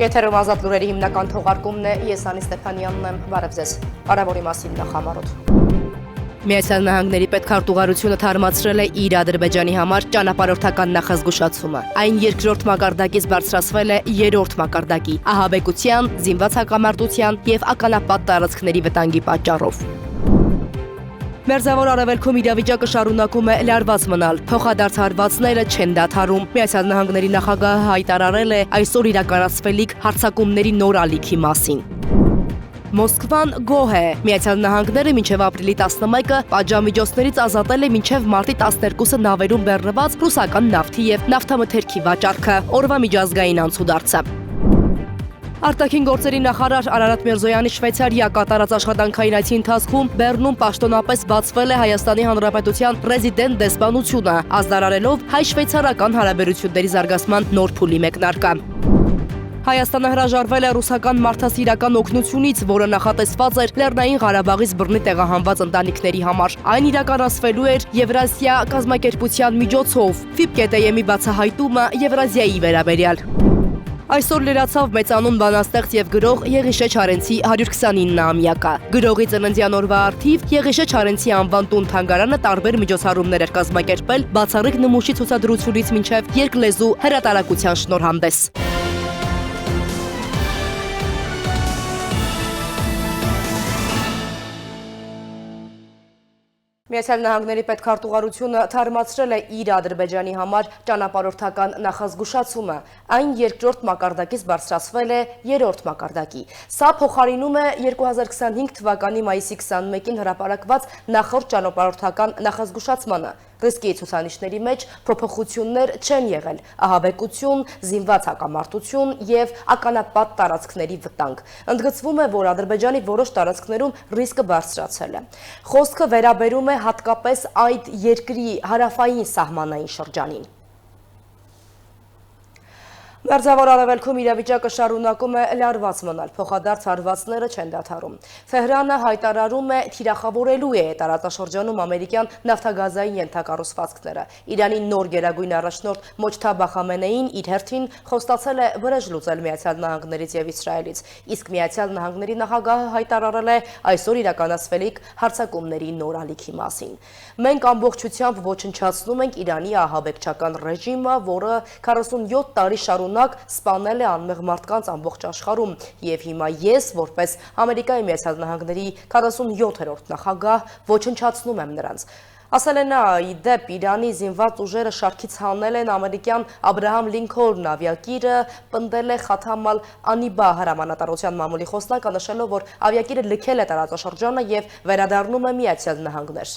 Եթերում ազատ լուրերի հիմնական թողարկումն է, ես Անի Ստեփանյանն եմ, բարև ձեզ, կարևորի մասին նախամարոտ։ Միացյալ Նահանգների պետքարտուղարությունը թարմացրել է իր Ադրբեջանի համար ճանապարհորդական նախազգուշացումը։ Այն երկրորդ մակարդակից բարձրացվել է երրորդ մակարդակի, ահաբեկության, զինված հակամարտության և ականապատ տարածքների վտանգի պատճառով։ Մերձավոր Արևելքում իրավիճակը շարունակում է լարված մնալ, փոխադարձ հարվածները չեն դադարում։ Միացյալ Նահանգների նախագահը հայտարարել է այսօր իրականացվելիք հարձակումների նոր ալիքի մասին։ Մոսկվան գոհ է։ Միացյալ Նահանգները մինչև ապրիլի 11-ը պատժամիջոցներից ազատել է մինչև մարտի 12-ը նավերում բեռնված ռուսական նավթի և նավթամթերքի վաճառքը, օրվա միջազգային անցուդարձը։ Արտաքին գործերի նախարար Արարատ Միրզոյանի Շվեյցարիա կատարած աշխատանքային այցի ընթացքում Բեռնում պաշտոնապես բացվել է Հայաստանի Հանրապետության ռեզիդենտ դեսպանությունը, ազդարարելով հայ-շվեյցարական հարաբերությունների զարգացման նոր փուլի մեկնարկը։ Հայաստանը հրաժարվել է ռուսական մարդասիրական օգնությունից, որը նախատեսված էր Լեռնային Ղարաբաղից բռնի տեղահանված ընտանիքների համար։ Այն իրականացվելու էր Եվրասիա կազմակերպության միջոցով, FIP-ԿՏԵ-ի բացահայտումը Եվրազիայի վերաբերյալ։ Այսօր լրացավ մեծանուն բանաստեղծ և գրող Եղիշե Չարենցի 129-ամյակը։ Գրողի ծննդյան օրվա առթիվ Եղիշե Չարենցի անվան տուն-թանգարանը տարբեր միջոցառումներ էր կազմակերպել բացառիկ նմուշի ցուցադրությունից մինչև երկլեզու հրատարակության շնորհանդես։ Միացյալ Նահանգների պետքարտուղարությունը թարմացրել է իր Ադրբեջանի համար ճանապարհորդական նախազգուշացումը։ Այն երկրորդ մակարդակից բարձրացվել է երրորդ մակարդակի։ Սա փոխարինում է 2025 թվականի մայիսի 21-ին հրապարակված նախորդ ճանապարհորդական նախազգուշացմանը։ Ռիսկի ցուցանիշների մեջ փոփոխություններ չեն եղել՝ ահաբեկություն, զինված հակամարտություն և ականապատ տարածքների վտանգ։ Ընդգծվում է, որ Ադրբեջանի որոշ տարածքներում ռիսկը բարձրացել է։ Խոսքը վերաբերում է հատկապես այդ երկրի հարավային սահմանային շրջանին։ Մերձավոր Արևելքում իրավիճակը շարունակում է լարված մնալ, փոխադարձ հարվածները չեն դադարում։ Թեհրանը հայտարարում է թիրախավորելու է տարածաշրջանում ամերիկյան նավթագազային ենթակառուցվածքները։ Իրանի նոր գերագույն առաջնորդ Մոջթաբա Խամենեին իր հերթին խոստացել է վրեժ լուծել Միացյալ Նահանգներից և Իսրայելից, իսկ Միացյալ Նահանգների նախագահը հայտարարել է այսօր իրականացվելիք հարձակումների նոր ալիքի մասին։ Մենք ամբողջությամբ ոչնչացնում ենք Իրանի ահաբեկչական ռեժիմը, որը 47 տարի շարունակ սպանել է անմեղ մարդկանց ամբողջ աշխարհում, և հիմա ես, որպես Ամերիկայի Միացյալ Նահանգների 47-րդ նախագահ, ոչնչացնում եմ նրանց։ Ասել է նա, ի դեպ Իրանի զինված ուժերը շարքից հանել են ամերիկյան Աբրահամ Լինքոլն ավիակիրը, պնդել է Խաթամ ալ-Անիբա հրամանատարության մամուլի խոսնակը, նշելով, որ ավիակիրը լքել է տարածաշրջանը և վերադառնում է Միացյալ Նահանգներ։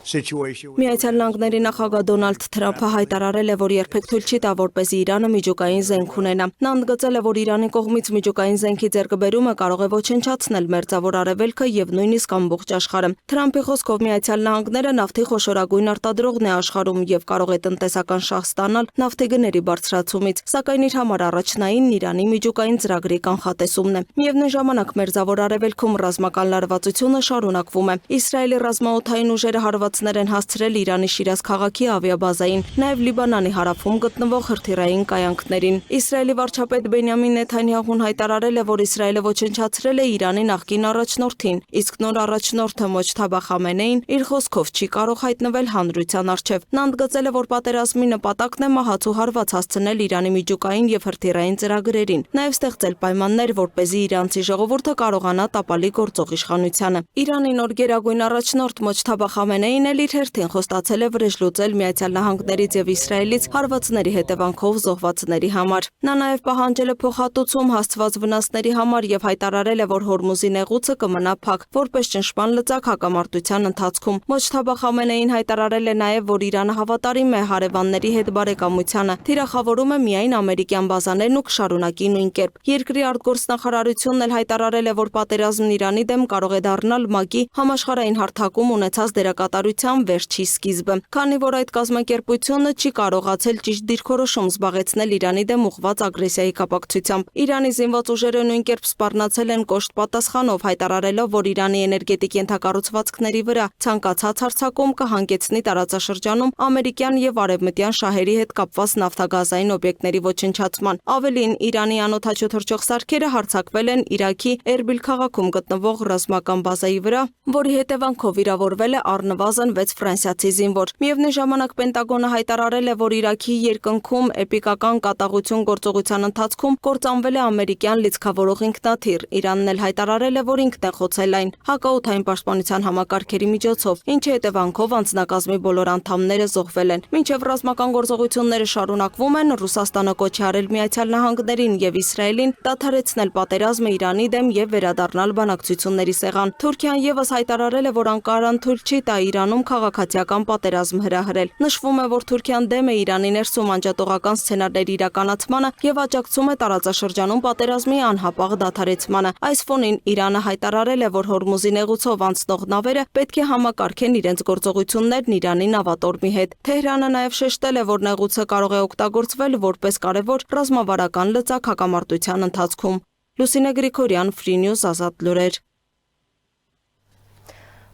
Միացյալ Նահանգների նախագահ Դոնալդ Թրամփը հայտարարել է, որ երբեք թույլ չի տա, որպեսզի Իրանը միջուկային զենք ունենա։ Նա ընդգծել է, որ Իրանի կողմից միջուկային զենքի ձեռքբերումը կարող է ոչնչացնել Մերձավոր Արևելքը և նույնիսկ ամբողջ աշխարհը։ Թրամփի խոսքով Միացյալ Նահանգները նավթի խոշորագույն արտադրողն է աշխարհում և կարող է տնտեսական շահ ստանալ նավթի գների բարձրացումից, սակայն իր համար առաջնայինն Իրանի միջուկային ծրագրի կանխատեսումն է։ Միևնույն ժամանակ Մերձավոր Արևելքում ռազմական լարվածությունը շարունակվում է։ Իսրայելի ռազմաօդային ուժերը հարվածներ են հասցրել Իրանի Շիրազ քաղաքի ավիաբազային, նաև Լիբանանի հարավում գտնվող հրթիռային կայանքներին։ Իսրայելի վարչապետ Բենյամին Նեթանյահուն հայտարարել է, որ Իսրայելը ոչնչացրել է Իրանի նախկին առաջնորդին, իսկ նոր առաջնորդը Մոջթաբա Խամենեին իր խոսքով չի կարող հայտնվել հանրության առջև։ Նա ընդգծել է, որ պատերազմի նպատակն է մահացու հարված հասցնել Իրանի միջուկային և հրթիռային ծրագրերին, նաև ստեղծել պայմաններ, որպեսզի իրանցի ժողովուրդը կարողանա տապալի գործող իշխանությանը։ Իրանի նոր գերագույն առաջնորդ Մոջթաբա Խամենեին էլ իր հերթին խոստացել է վրեժ լուծել Միացյալ Նահանգներից և Իսրայելից հարվածների հետևանքով զոհվածների համար։ Նա նաև պահանջել է փոխհատուցում հասցված վնասների համար և հայտարարել է, որ Հորմուզի նեղուցը կմնա փակ, որպես ճնշման լծակ հակամարտության ընթացքում։ Մոջթաբա Խամենեին հայտարարել է նաև, որ Իրանը հավատարիմ է հարևանների հետ բարեկամությանը, թիրախավորում է միայն ամերիկյան բազաներն ու կշարունակի նույն կերպ։ Երկրի արտգործնախարարությունն էլ հայտարարել է, որ պատերազմն Իրանի դեմ կարող է դառնալ ՄԱԿ-ի համաշխարհային հարթակում ունեցած դերակատարության հայտարարության վերջի սկիզբը, քանի որ այդ կազմակերպությունը չի կարողացել ճիշտ դիրքորոշում զբաղեցնել Իրանի դեմ ուղղված ագրեսիայի կապակցությամբ։ Իրանի զինված ուժերը նույն կերպ սպառնացել են կոշտ պատասխանով, հայտարարելով, որ Իրանի էներգետիկ ենթակառուցվածքների վրա ցանկացած հարձակում կհանգեցնի տարածաշրջանում ամերիկյան եւ արևմտյան շահերի հետ կապված նավթագազային օբյեկտների ոչնչացման։ Ավելին, Իրանի անօդաչու թռչող սարքերը հարձակվել են Իրաքի Էրբիլ քաղաքում գտնվող ռազմական բազայի վրա, որի հետևանքով վիրավորվել է առնվազն 6 ֆրանսիացի զինվոր։ Միևնույն ժամանակ Պենտագոնը հայտարարել է, որ Իրաքի երկնքում էպիկական կատաղություն գործողության ընթացքում կործանվել է ամերիկյան լիցքավորող ինքնաթիռ։ Իրանն էլ հայտարարել է, որ ինքն է խոցել այն հակաօդային պաշտպանության համակարգերի միջոցով, ինչի հետևանքով անձնակազմի բոլոր անդամները զոհվել են։ Մինչև ռազմական գործողությունները շարունակվում են, Ռուսաստանը կոչ է արել Միացյալ Նահանգներին եւ Իսրայելին դադարեցնել պատերազմը Իրանի դեմ եւ վերադառնալ բանակցությունների սեղան։ Թուրքիան եւս հայտարարել է, որ Անկարան թույլ չի տա Իրանում քաղաքացիական պատերազմ հրահրել։ Նշվում է, որ Թուրքիան դեմ է Իրանի ներսում անջատողական սցենարների իրականացմանը եւ աջակցում է տարածաշրջանում պատերազմի անհապաղ դադարեցմանը։ Այս ֆոնին Իրանը հայտարարել է, որ Հորմուզի նեղուցով անցնող նավերը պետք է համակարգեն իրենց գործողություններն Իրանի նավատորմի հետ։ Թեհրանը նաեւ շեշտել է, որ նեղուցը կարող է օգտագործվել որպես կարևոր ռազմավարական լծակ հակամարտության ընթացքում։ Լուսինե Գրիգորյան, Free News, Ազատ լուրեր։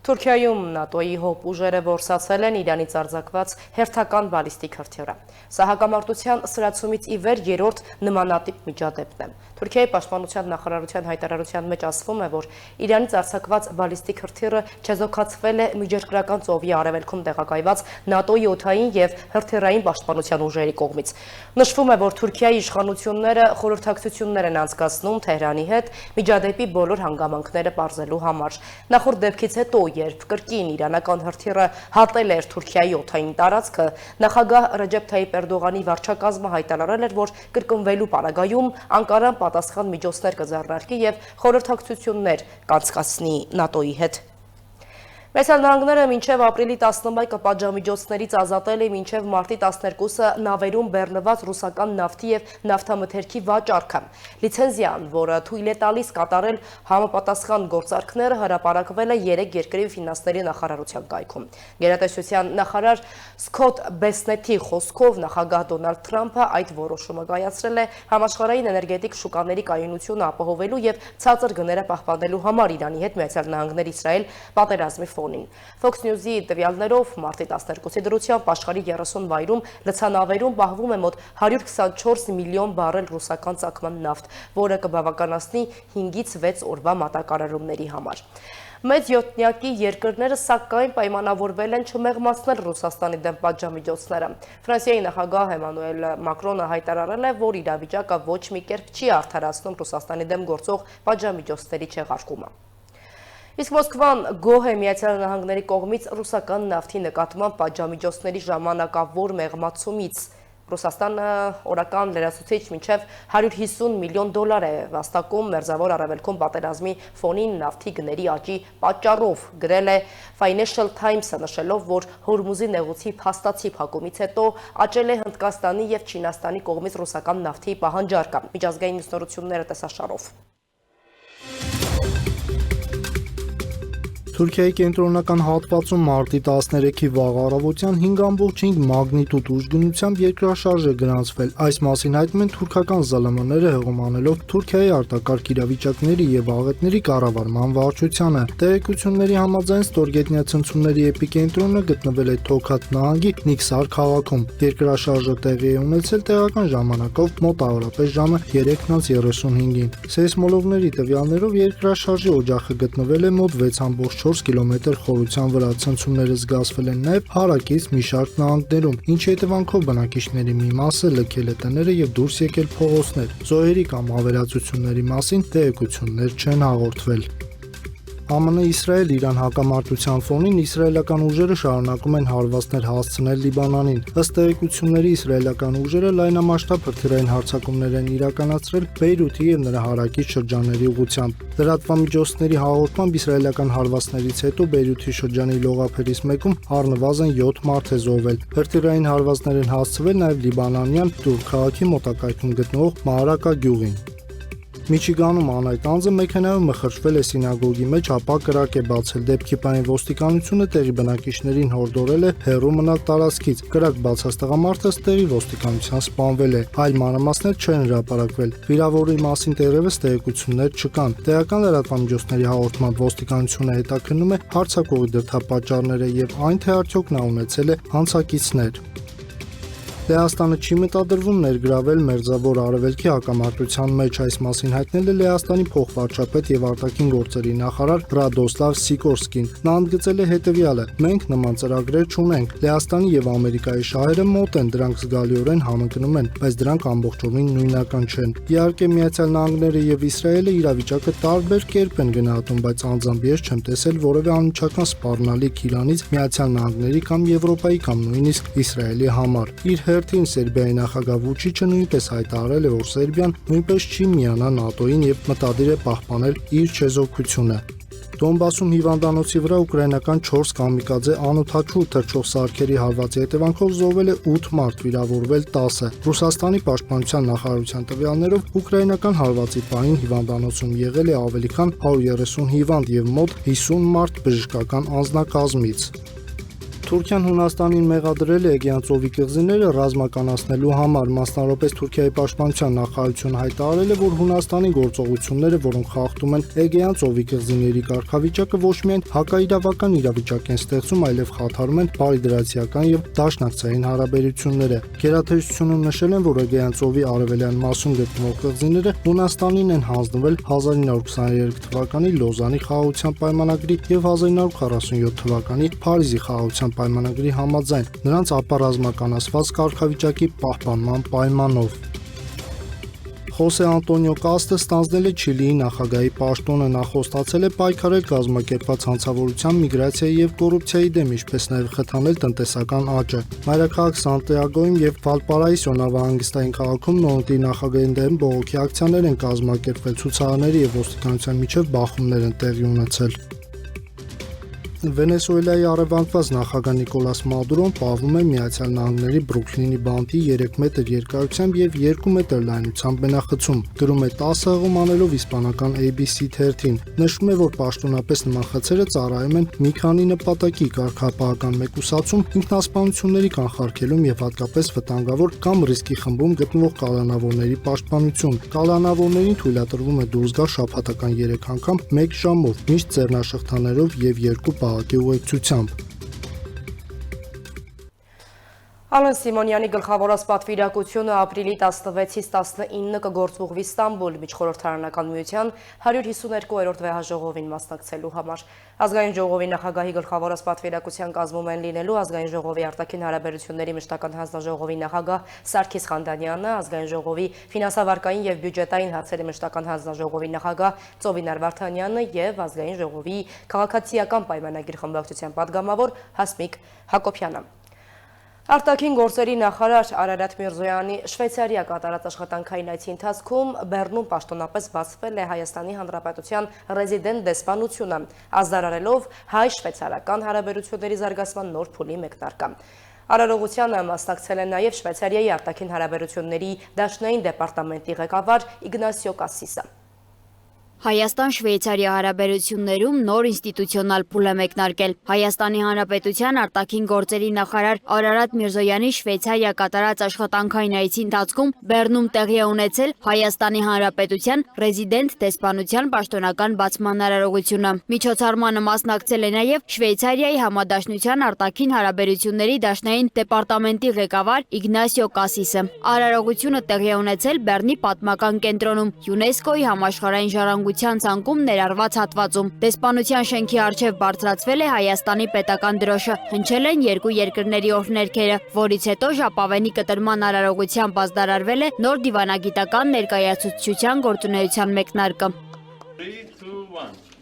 Թուրքիայում ՆԱՏՕ-ի հոբ ուժերը որսացել են Իրանից արձակված հերթական բալիստիկ հրթիռը։ Սա հակամարտության սրացումից ի վեր երրորդ նմանատիպ միջադեպն է։ Թուրքիայի պաշտպանության նախարարության հայտարարության մեջ ասվում է, որ Իրանից արձակված բալիստիկ հրթիռը չեզոքացվել է Միջերկրական ծովի արևելքում տեղակայված ՆԱՏՕ-ի օդային եւ հրթիռային պաշտպանության ուժերի կողմից։ Նշվում է, որ Թուրքիայի իշխանությունները խորհրդակցություններ են անցկացնում Թեհրանի հետ միջադեպի բոլոր հանգամանքները պարզելու համար։ Նախորդ դեպքից հետո, երբ կրկին իրանական հրթիռը հատել էր Թուրքիայի օդային տարածքը, նախագահ Ռեջեփ Թայիփ Էրդողանի վարչակազմը հայտարարել էր, որ կրկնվելու պարագայում Անկարան պատասխան միջոցներ կձեռնարկի եւ խորհրդակցություններ կանցկացնի ՆԱՏՕ-ի հետ։ Միացյալ Նահանգները մինչև ապրիլի 11-ը պատժամիջոցներից ազատել է մինչև մարտի 12-ը նավերում բեռնված ռուսական նավթի եւ նավթամթերքի վաճառքը։ Լիցենզիան, որը թույլ է տալիս կատարել համապատասխան գործարքները, հրապարակվել է 3 երկրի ֆինանսների նախարարության կայքում։ Գերատեսչության նախարար Սքոթ Բեսնեթի խոսքով նախագահ Դոնալդ Թրամփը այդ որոշումը կայացրել է համաշխարհային էներգետիկ շուկաների կայունությունը ապահովելու եւ ցածր գները պահպանելու համար Իրանի հետ Միացյալ Նահանգներ Իսրայել պատերազմի Fox News-ի տվյալներով մարտի 12-ի դրությամբ աշխարհի 30 վայրում լցանավերում պահվում է մոտ 124 միլիոն բարել ռուսական ծագման նավթ, որը կբավականացնի 5-ից 6 օրվա մատակարարումների համար։ Մեծ յոթնյակի երկրները սակայն պայմանավորվել են չմեղմացնել Ռուսաստանի դեմ պատժամիջոցները։ Ֆրանսիայի նախագահ Էմանուել Մակրոնը հայտարարել է, որ իրավիճակը ոչ մի կերպ չի արդարացնում Ռուսաստանի դեմ գործող պատժամիջոցների չեղարկումը։ Իսկ Մոսկվան գոհ է Միացյալ Նահանգների կողմից ռուսական նավթի նկատմամբ պատժամիջոցների ժամանակավոր մեղմացումից։ Ռուսաստանը օրական լրացուցիչ մինչև 150 միլիոն դոլար է վաստակում Մերձավոր Արևելքում պատերազմի ֆոնին նավթի գների աճի պատճառով, գրել է Financial Times-ը, նշելով, որ Հորմուզի նեղուցի փաստացի փակումից հետո աճել է Հնդկաստանի եւ Չինաստանի կողմից ռուսական նավթի պահանջարկը։ Միջազգային նորությունները տեսաշարով։ Թուրքիայի կենտրոնական հատվածում մարտի 13-ի վաղ առավոտյան 5.5 մագնիտուդ ուժգնությամբ երկրաշարժ է գրանցվել։ Այս մասին հայտնում են թուրքական ԶԼՄ-ները հեղումանելով Թուրքիայի արտակարգ իրավիճակների եւ աղետների կառավարման վարչությանը։ Տեղեկությունների համաձայն ստորգետնյա ցնցումների էպիկենտրոնը գտնվել է Թոքաթ նահանգի Նիքսար քաղաքում։ Երկրաշարժը տեղի է ունեցել տեղական ժամանակով մոտ առապես ժամը 3:35-ին։ Սեյսմոլոգների տվյալներով երկրաշարժի օջախը գտնվել է մոտ 6.4 կիլոմետր խորության վրա, ցնցումները զգացվել են նաև հարակից մի շարք նահանգներում, ինչի հետևանքով բնակիչների մի մասը լքել է տները եւ դուրս եկել փողոցներ։ Զոհերի կամ ավերածությունների մասին տեղեկություններ չեն հաղորդվել։ ԱՄՆ-Իսրայել-Իրան հակամարտության ֆոնին իսրայելական ուժերը շարունակում են հարվածներ հասցնել Լիբանանին։ Ըստ տեղեկությունների իսրայելական ուժերը լայնամասշտաբ հրթիռային հարձակումներ են իրականացրել Բեյրութի եւ նրա հարակից շրջանների ուղղությամբ։ Լրատվամիջոցների հաղորդմամբ իսրայելական հարվածներից հետո Բեյրութի շրջանի լողափերից մեկում առնվազն 7 մարդ է զոհվել։ Հրթիռային հարվածներ են հասցվել նաեւ լիբանանյան Տուր քաղաքի մոտակայքում գտնվող Մահարակա գյուղին։ Միչիգանում անայտ անձը մեքենայով մխրճվել է սինագոգի մեջ, ապա կրակ է բացել։ Դեպքի պահին ոստիկանությունը տեղի բնակիչներին հորդորել է հեռու մնալ տարածքից։ Կրակ բացած տղամարդը տեղի ոստիկանության սպանվել է։ Այլ մանրամասներ չեն հրապարակվել։ Վիրավորի մասին դեռևս տեղեկություններ չկան։ Տեղական լրատվամիջոցների հաղորդմամբ ոստիկանությունը հետաքննում է հարձակողի դրդապատճառները եւ այն, թե արդյոք նա ունեցել է հանցակիցներ։ Լեհաստանը չի մտադրվում ներգրավել Մերձավոր Արևելքի հակամարտության մեջ, այս մասին հայտնել է Լեհաստանի փոխվարչապետ եւ արտաքին գործերի նախարար Ռադոսլավ Սիկորսկին։ Նա ընդգծել է հետեւյալը. «Մենք նման ծրագրեր չունենք։ Լեհաստանի եւ Ամերիկայի շահերը մոտ են, դրանք զգալիորեն համընկնում են, բայց դրանք ամբողջովին նույնական չեն։ Իհարկե Միացյալ Նահանգները եւ Իսրայելը իրավիճակը տարբեր կերպ են գնահատում, բայց անձամբ ես չեմ տեսել որևէ անմիջական սպառնալիք Իրանից Միացյալ Նահանգների կամ Եվրոպայի կամ նույնիսկ Իսրայելի համար»։ Իր հերթին Սերբիայի նախագահ Վուչիչը նույնպես հայտարարել է, որ Սերբիան նույնպես չի միանա ՆԱՏՕ-ին եւ մտադիր է պահպանել իր չեզոքությունը։ Դոնբասում հիվանդանոցի վրա ուկրաինական 4 կամիկաձե անօդաչու թռչող սարքերի հարվածի հետևանքով զոհվել է 8 մարդ, վիրավորվել 10։ Ռուսաստանի պաշտպանության նախարարության տվյալներով ուկրաինական հարվածի պահին հիվանդանոցում եղել է ավելի քան 130 հիվանդ եւ մոտ 50 մարդ բժշկական անձնակազմից։ Թուրքիան Հունաստանին մեղադրել է Էգեան ծովի կղզիները ռազմականացնելու համար, մասնավորապես Թուրքիայի պաշտպանության նախարարությունը հայտարարել է, որ Հունաստանի գործողությունները, որոնք խախտում են Էգեան ծովի կղզիների կարգավիճակը, ոչ միայն հակաիրավական իրավիճակ են ստեղծում, այլև խաթարում են բարիդրացիական եւ դաշնակցային հարաբերությունները։ Գերատեսչությունում նշել են, որ Էգեան ծովի արևելյան մասում գտնվող կղզիները Հունաստանին են հանձնվել 1923 թվականի Լոզանի խաղաղության պայմանագրի եւ 1947 թվականի Փարիզի խաղաղության պայմանագրի համաձայն, նրանց ապառազմականացված կարգավիճակի պահպանման պայմանով։ Խոսե Անտոնիո Կաստը ստանձնել է Չիլիի նախագահի պաշտոնը, նա խոստացել է պայքարել կազմակերպված հանցավորության, միգրացիայի եւ կոռուպցիայի դեմ, ինչպես նաեւ խթանել տնտեսական աճը։ Մայրաքաղաք Սանտիագոյում եւ Վալպարաիսո նավահանգստային քաղաքում նորընտիր նախագահի դեմ բողոքի ակցիաներ են կազմակերպվել, ցուցարարների եւ ոստիկանության միջև բախումներ են տեղի ունեցել։ Վենեսուելայի առևանգված նախագահ Նիկոլաս Մադուրոն պահվում է Միացյալ Նահանգների Բրուքլինի բանտի 3 մետր երկարությամբ եւ 2 մետր լայնությամբ բնակցում, գրում է 10 հղում անելով իսպանական ABC թերթին։ Նշվում է, որ պաշտոնապես նման խցերը ծառայում են մի քանի նպատակի՝ կարգապահական մեկուսացում, ինքնասպանությունների կանխարգելում եւ հատկապես վտանգավոր կամ ռիսկի խմբում գտնվող կալանավորների պաշտպանություն։ Կալանավորներին թույլատրվում է դուրս գալ շաբաթական 3 անգամ 1 ժամով, միշտ ձեռնաշղթաներով եւ 2 ուղեկցությամբ։ Ալեն Սիմոնյանի գլխավորած պատվիրակությունը ապրիլի 16-ից 19 կգործուղվի Ստամբուլ միջխորհրդարանական միության 152-րդ վեհաժողովին մասնակցելու համար։ Ազգային ժողովի նախագահի գլխավորած պատվիրակության կազմում են լինելու Ազգային ժողովի արտաքին հարաբերությունների մշտական հանձնաժողովի նախագահ Սարգիս Խանդանյանը, Ազգային ժողովի ֆինանսավարկային եւ բյուջետային հարցերի մշտական հանձնաժողովի նախագահ Ծովինար Վարդանյանը եւ Ազգային ժողովի քաղաքացիական պայմանագիր խմբակցության падգամավոր Հասմիկ Հակոբյանը։ Արտաքին գործերի նախարար Արարատ Միրզոյանի Շվեյցարիա կատարած աշխատանքային այցի ընթացքում Բեռնում պաշտոնապես բացվել է Հայաստանի Հանրապետության ռեզիդենտ դեսպանությունը, ազդարարելով հայ-շվեյցարական հարաբերությունների զարգացման նոր փուլի մեկնարկը։ Արարողությանը մասնակցել է նաև Շվեյցարիայի արտաքին հարաբերությունների դաշնային դեպարտամենտի ղեկավար Իգնասիո Կասիսը։ Հայաստան-Շվեյցարիա հարաբերություններում նոր ինստիտուցիոնալ փուլ է մեկնարկել։ Հայաստանի Հանրապետության արտաքին գործերի նախարար Արարատ Միրզոյանի Շվեյցարիա կատարած աշխատանքային այցի ընթացքում Բեռնում տեղի է ունեցել Հայաստանի Հանրապետության ռեզիդենտ դեսպանության պաշտոնական բացման արարողությունը։ Միջոցառմանը մասնակցել է նաև Շվեյցարիայի համադաշնության արտաքին հարաբերությունների դաշնային դեպարտամենտի ղեկավար Իգնասիո Կասիսը։ Արարողությունը տեղի է ունեցել Բեռնի պատմական կենտրոնում ՅՈՒՆԵՍԿՕ-ի համաշխարհային ժառանգության ցանկում ներառված հատվածում։ Դեսպանության շենքի առջև բարձրացվել է Հայաստանի պետական դրոշը, հնչել են երկու երկրների օրհներգերը, որից հետո ժապավենի կտրման արարողությամբ ազդարարվել է նոր դիվանագիտական ներկայացուցչության գործունեության մեկնարկը։ 3, 2, 1.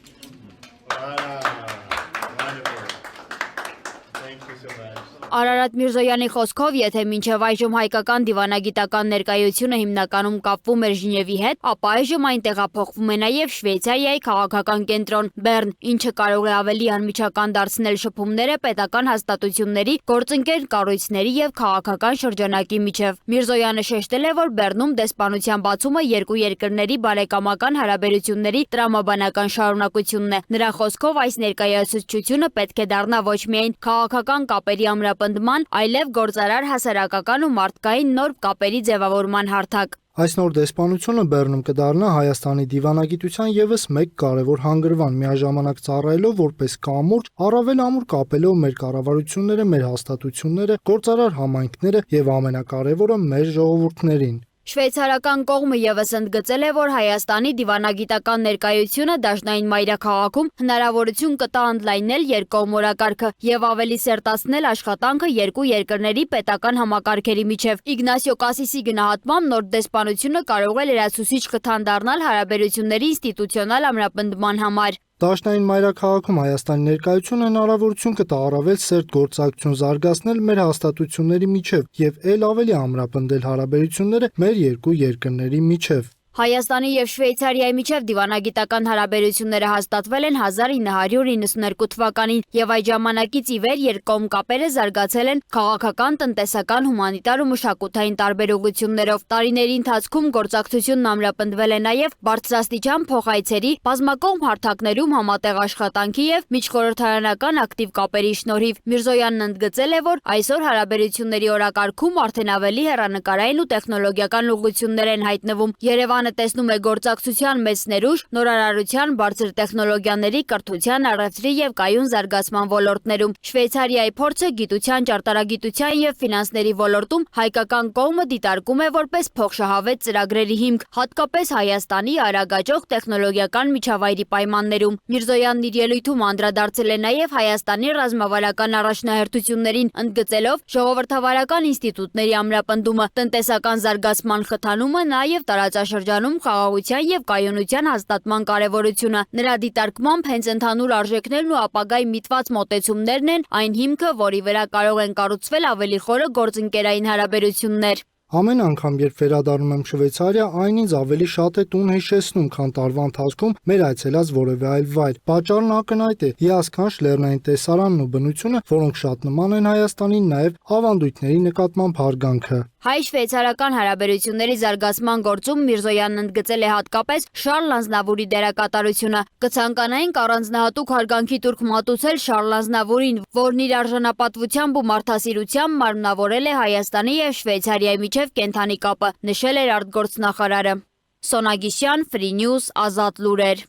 Thank you so much. Արարատ Միրզոյանի խոսքով, եթե մինչև այժմ հայկական դիվանագիտական ներկայությունը հիմնականում կապվում էր Ժնևի հետ, ապա այժմ այն տեղափոխվում է նաև Շվեյցարիայի քաղաքական կենտրոն Բեռն, ինչը կարող է ավելի անմիջական դարձնել շփումները պետական հաստատությունների, գործընկեր կառույցների եւ քաղաքական շրջանակի միջև։ Միրզոյանը շեշտել է, որ Բեռնում դեսպանության բացումը երկու երկրների բարեկամական հարաբերությունների տրամաբանական շարունակությունն է։ Նրա խոսքով այս ներկայացուցչությունը պետք է դառնա ոչ միայն քաղաքական կապերի ամրապնդման, այլև գործարար հասարակական ու մարդկային նոր կապերի ձևավորման հարթակ։ Այս նոր դեսպանությունը Բեռնում կդառնա Հայաստանի դիվանագիտության եւս մեկ կարևոր հանգրվան, միաժամանակ ծառայելով որպես կամուրջ, առավել ամուր կապելով մեր կառավարությունները, մեր հաստատությունները, գործարար համայնքները եւ ամենակարևորը մեր ժողովուրդներին։ Շվեյցարական կողմը ևս ընդգծել է, որ Հայաստանի դիվանագիտական ներկայությունը դաշնային մայրաքաղաքում հնարավորություն կտա ընդլայնել երկկողմ օրակարգը եւ ավելի սերտացնել աշխատանքը երկու երկրների պետական համակարգերի միջև։ Իգնասիո Կասիսի գնահատմամբ նոր դեսպանությունը կարող է լրացուցիչ խթան դառնալ հարաբերությունների ինստիտուցիոնալ ամրապնդման համար։ Դաշնային մայրաքաղաքում Հայաստանի ներկայությունը հնարավորություն կտա առավել սերտ գործակցություն զարգացնել մեր հաստատությունների միջև եւ ել ավելի ամրապնդել հարաբերությունները մեր երկու երկրների միջև։ Հայաստանի եւ Շվեյցարիայի միջև դիվանագիտական հարաբերությունները հաստատվել են 1992 թվականին եւ այդ ժամանակից ի վեր երկկողմ կապերը զարգացել են քաղաքական, տնտեսական, հումանիտար ու մշակութային տարբերություններով։ Տարիների ընթացքում գործակցությունն ամրապնդվել է նաեւ բարձրաստիճան փոխայցերի, բազմակողմ հարթակներում համատեղ աշխատանքի եւ միջխորհրդարանական ակտիվ կապերի շնորհիվ։ Միրզոյանն ընդգծել է, որ այսօր հարաբերությունների օրակարգում արդեն ավելի հեռանկարային ու տեխնոլոգիական ուղղություններ են հայտնվում։ Երևանը տեսնում է գործակցության մեծ ներուժ նորարարության, բարձր տեխնոլոգիաների, կրթության, առևտրի եւ կայուն զարգացման ոլորտներում։ Շվեյցարիայի փորձը գիտության, ճարտարագիտության եւ ֆինանսների ոլորտում հայկական կողմը դիտարկում է որպես փոխշահավետ ծրագրերի հիմք, հատկապես Հայաստանի արագաճող տեխնոլոգիական միջավայրի պայմաններում։ Միրզոյանն իր ելույթում անդրադարձել է նաեւ Հայաստանի ռազմավարական առաջնահերթություններին, ընդգծելով ժողովրդավարական ինստիտուտների ամրապնդումը, տնտեսական զարգացման խթանումը, նաեւ տարածաշրջանում խաղաղության եւ կայունության հաստատման կարեւորությունը։ Նրա դիտարկմամբ հենց ընդհանուր արժեքներն ու ապագայի միտված մոտեցումներն են այն հիմքը, որի վրա կարող են կառուցվել ավելի խորը գործընկերային հարաբերություններ։ Ամեն անգամ, երբ վերադառնում եմ Շվեյցարիա, այն ինձ ավելի շատ է տուն հիշեցնում, քան տարվա ընթացքում մեր այցելած որևէ այլ վայր։ Պատճառն ակնհայտ է՝ հիասքանչ լեռնային տեսարանն ու բնությունը, որոնք շատ նման են Հայաստանին, նաև ավանդույթների նկատմամբ հարգանքը։ Հայ-շվեյցարական հարաբերությունների զարգացման գործում Միրզոյանն ընդգծել է հատկապես Շարլ Ազնավուրի դերակատարությունը։ Կցանկանայինք առանձնահատուկ հարգանքի տուրք մատուցել Շարլ Ազնավուրին, որն իր արժանապատվությամբ ու մարդասիրությամբ մարմնավորել է Հայաստանի եւ Շվեյցարիայի միջև կենթանի կապը, նշել էր արտգործնախարարը։ Սոնա Գիշյան, Free News, Ազատ լուրեր։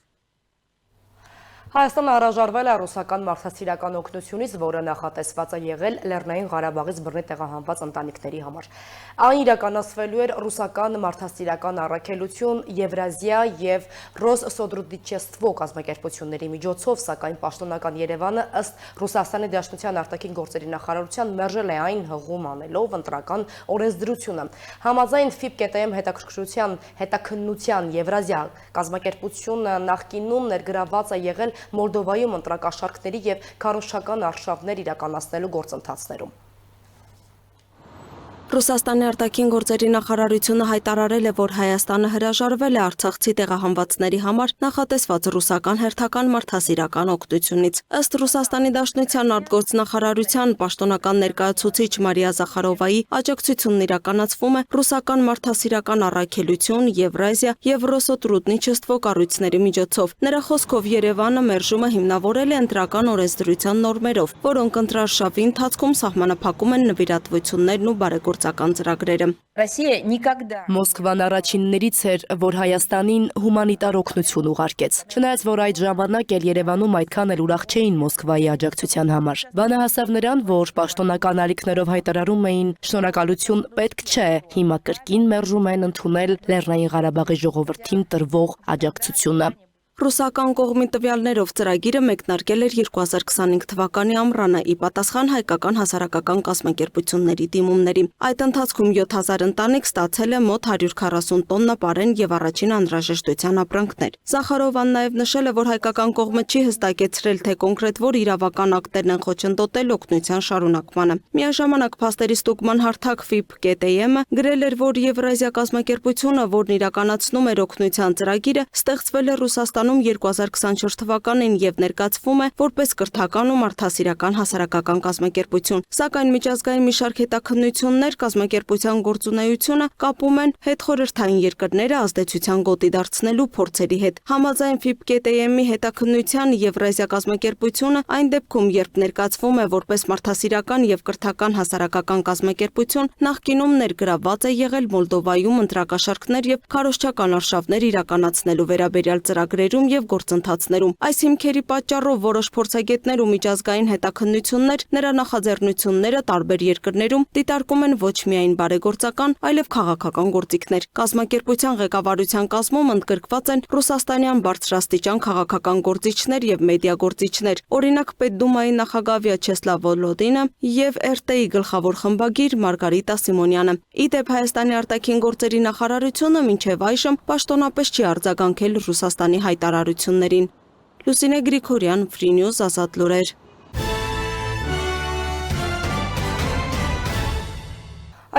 Հայաստանը հրաժարվել է ռուսական մարդասիրական օգնությունից, որը նախատեսված է եղել Լեռնային Ղարաբաղից բռնի տեղահանված ընտանիքների համար։ Այն իրականացվելու էր ռուսական մարդասիրական առաքելություն, Եվրազիա եւ Ռոսսոտրուդնիչեստվո կազմակերպությունների միջոցով, սակայն պաշտոնական Երևանը ըստ Ռուսաստանի Դաշնության արտաքին գործերի նախարարության մերժել է այն հղում անելով ընտրական օրենսդրությունը։ Համաձայն FIP-ԿՏՄ հետաքննության Եվրազիա կազմակերպությունը նախկինում ներգրավված է եղել Մոլդովայում ընտրակաշառքների եւ քարոզչական արշավներ իրականացնելու գործընթացներում։ Ռուսաստանի արտաքին գործերի նախարարությունը հայտարարել է, որ Հայաստանը հրաժարվել է արցախցի տեղահանվածների համար նախատեսված ռուսական հերթական մարդասիրական օգնությունից։ Ըստ Ռուսաստանի Դաշնության արտգործնախարարության պաշտոնական ներկայացուցիչ Մարիա Զախարովայի, աջակցությունն իրականացվում է ռուսական մարդասիրական առաքելություն, Եվրազիա եւ Ռոսսոտրուդնիչեստվո կառույցների միջոցով։ Նրա խոսքով Երևանը մերժումը հիմնավորել է ընտրական օրենսդրության նորմերով, որոնք ընտրարշավի ընթացքում սահմանափակում են նվիրատվություններն ու բարեգործական ծրագրերը։ Մոսկվան առաջիններից էր, որ Հայաստանին հումանիտար օգնություն ուղարկեց։ Չնայած որ այդ ժամանակ էլ Երևանում այդքան էլ ուրախ չէին Մոսկվայի աջակցության համար։ Բանը հասավ նրան, որ պաշտոնական ալիքներով հայտարարում էին շնորհակալություն պետք չէ, հիմա կրկին մերժում են ընդունել Լեռնային Ղարաբաղի ժողովրդին տրվող աջակցությունը։ Ռուսական կողմի տվյալներով ծրագիրը մեկնարկել էր 2025 թվականի ամռանը ի պատասխան հայկական հասարակական կազմակերպությունների դիմումների։ Այդ ընթացքում 7000 ընտանիք ստացել է մոտ 140 տոննա պարեն եւ առաջին անհրաժեշտության ապրանքներ։ Զախարովան նաև նշել է, որ հայկական կողմը չի հստակեցրել, թե կոնկրետ որ իրավական ակտերն են խոչընդոտել օգնության շարունակմանը։ Միաժամանակ փաստերի ստուգման հարթակ FIP-KTM-ը գրել էր, որ Եվրազիա կազմակերպությունը, որն իրականացնում էր օգնության ծրագիրը, ստեղծվել է Ռուսաստանում 2024 թվականին եւ ներկայացվում է որպես կրթական ու մարդասիրական հասարակական կազմակերպություն, սակայն միջազգային մի շարք հետաքննություններ կազմակերպության գործունեությունը կապում են հետխորհրդային երկրները ազդեցության գոտի դարձնելու փորձերի հետ։ Համաձայն FIP-KTM-ի հետաքննության Եվրազիա կազմակերպությունը այն դեպքում, երբ ներկայացվում է որպես մարդասիրական եւ կրթական հասարակական կազմակերպություն, նախկինում ներգրավված է եղել Մոլդովայում ընտրակաշառքներ եւ քարոզչական արշավներ իրականացնելու վերաբերյալ ծրագրերում եւ գործընթացներում։ Այս հիմքերի պատճառով որոշ փորձագետներ ու միջազգային հետաքննություններ նրա նախաձեռնությունները տարբեր երկրներում դիտարկում են ոչ միայն բարեգործական, այլև քաղաքական գործիքներ։ Կազմակերպության ղեկավարության կազմում ընդգրկված են ռուսաստանյան բարձրաստիճան քաղաքական գործիչներ եւ մեդիա գործիչներ, օրինակ Պետդումայի նախագահ Վյաչեսլավ Վոլոդինը եւ RT-ի գլխավոր խմբագիր Մարգարիտա Սիմոնյանը։ Իդեպ Հայաստանի արտաքին գործերի նախարարությունը մինչեւ այժմ պաշտոնապես չի արձագանքել Ռուսաստանի հայտարարություններին։ Լուսինե Գրիգորյան, Free News, Ազատ լուրեր։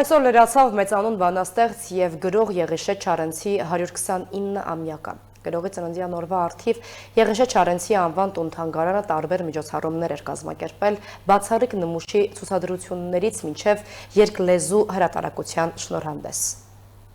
Այսօր լրացավ մեծանուն բանաստեղծ եւ գրող Եղիշե Չարենցի 129-ամյակը։ Գրողի ծննդյան օրվա առթիվ Եղիշե Չարենցի անվան տուն-թանգարանը տարբեր միջոցառումներ էր կազմակերպել բացառիկ նմուշի ցուցադրություններից մինչև երկլեզու հրատարակության շնորհանդես։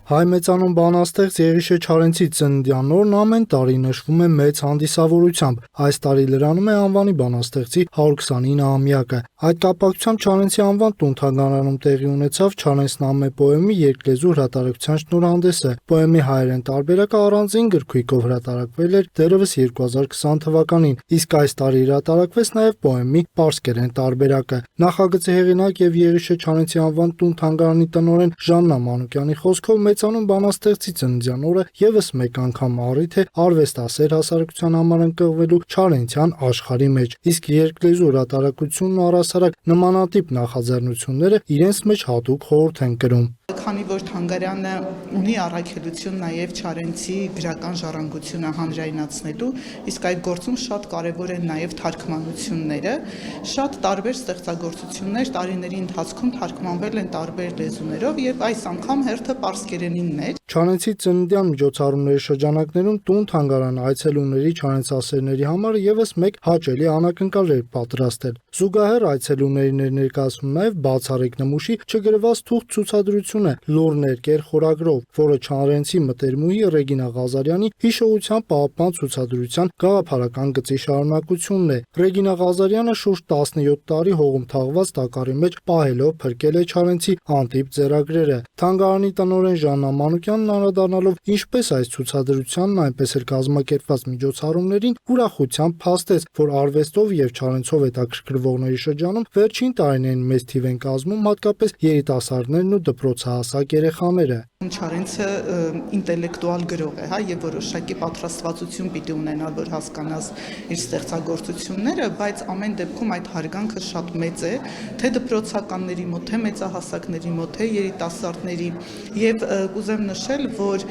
Հայ մեծանուն բանաստեղծ Եղիշե Չարենցի ծննդյան օրն ամեն տարի նշվում է մեծ հանդիսավորությամբ։ Այս տարի լրանում է անվանի բանաստեղծի 129-ամյակը։ Այդ կապակցությամբ Չարենցի անվան տուն-թանգարանում տեղի ունեցավ Չարենցն ամե պոեմի երկլեզու հրատարակության շնորհանդեսը։ Պոեմի հայերեն տարբերակը առանձին գրքույկով հրատարակվել էր դեռևս 2020 թվականին, իսկ այս տարի հրատարակվեց նաև պոեմի պարսկերեն տարբերակը։ Նախագծի հեղինակ եւ Եղիշե Չարենցի անվան տուն-թանգարանի տնօրեն Ժաննա Մանուկյանի խոսքով մեծանուն բանաստեղծի ծննդյան օրը եւս մեկ անգամ առիթ է արվեստասեր հասարակության համար ընկղվելու Չարենցյան աշխարհի մեջ, իսկ երկլեզու հրատարակությունն ու առասարակ նմանատիպ նախաձեռնությունները իրենց մեջ հատուկ խորհուրդ են կրում։ Քանի որ թանգարանը ունի առաքելություն նաև Չարենցի գրական ժառանգությունը հանրայնացնելու, իսկ այդ գործում շատ կարևոր են նաև թարգմանությունները, շատ տարբեր ստեղծագործություններ տարիների ընթացքում թարգմանվել են տարբեր լեզուներով եւ այս անգամ հերթը պարսկերենինն էր։ Չարենցի ծննդյան միջոցառումների շրջանակներում տուն-թանգարան այցելուների չարենցասերների համար եւս մեկ հաճելի անակնկալ էր պատրաստել։ Զուգահեռ այցելուներին ներկայացնում նաև բացառիկ նմուշի չգրված թուղթ ցուցադրությունը Լուրներ կեր խորագրով, որը Չարենցի մտերմուհի Ռեգինա Ղազարյանի հիշողության պահապան ցուցադրության գաղափարական գծի շարունակությունն է։ Ռեգինա Ղազարյանը շուրջ 17 տարի հողում թաղված տակառի մեջ պահելով փրկել է Չարենցի անտիպ ձեռագրերը։ Թանգարանի տնօրեն Ժաննա Մանուկյանն անդրադառնալով ինչպես այս ցուցադրությանն, այնպես էլ կազմակերպված միջոցառումներին ուրախությամբ փաստեց, որ արվեստով եւ Չարենցով հետաքրքրվողների շրջանում վերջին տարիներին մեծ թիվ են կազմում հատկապես երիտասարդներն ու դպրոցահասակ երեխաները։ Չարենցը ինտելեկտուալ գրող է, հա, եւ որոշակի պատրաստվածություն պիտի ունենալ, որ հասկանաս իր ստեղծագործությունները, բայց ամեն դեպքում այդ հարգանքը շատ մեծ է, թե դպրոցականների մոտ, թե մեծահասակների մոտ, թե երիտասարդների, եւ կուզեմ նշել, որ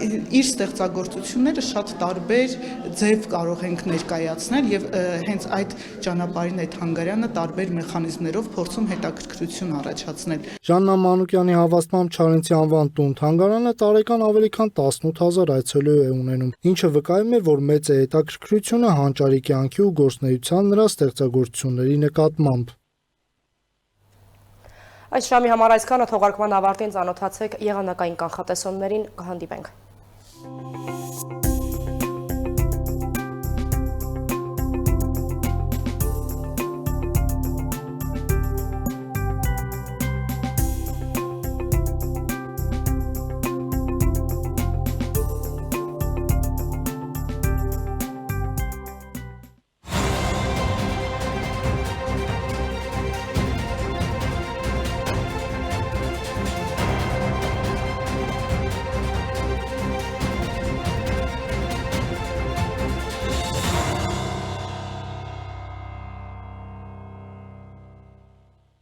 իր ստեղծագործությունները շատ տարբեր ձև կարող ենք ներկայացնել եւ հենց այդ ճանապարհին այդ հանգարյանը տարբեր մեխանիզմներով փորձում հետաքրքրություն առաջացնել։ Ժաննա Մանուկյանի հավաստմամբ Չարենցի անվան տուն-թանգարանը տարեկան ավելի քան 18000 այցելու է ունենում, ինչը վկայում է, որ մեծ է հետաքրքրությունը հանճարի կյանքի ու գործունեության նրա ստեղծագործությունների նկատմամբ։ Այս շամի համար այսքանը, թողարկման ավարտին ծանոթացեք եղանակային կանխատեսումներին, կհանդիպենք։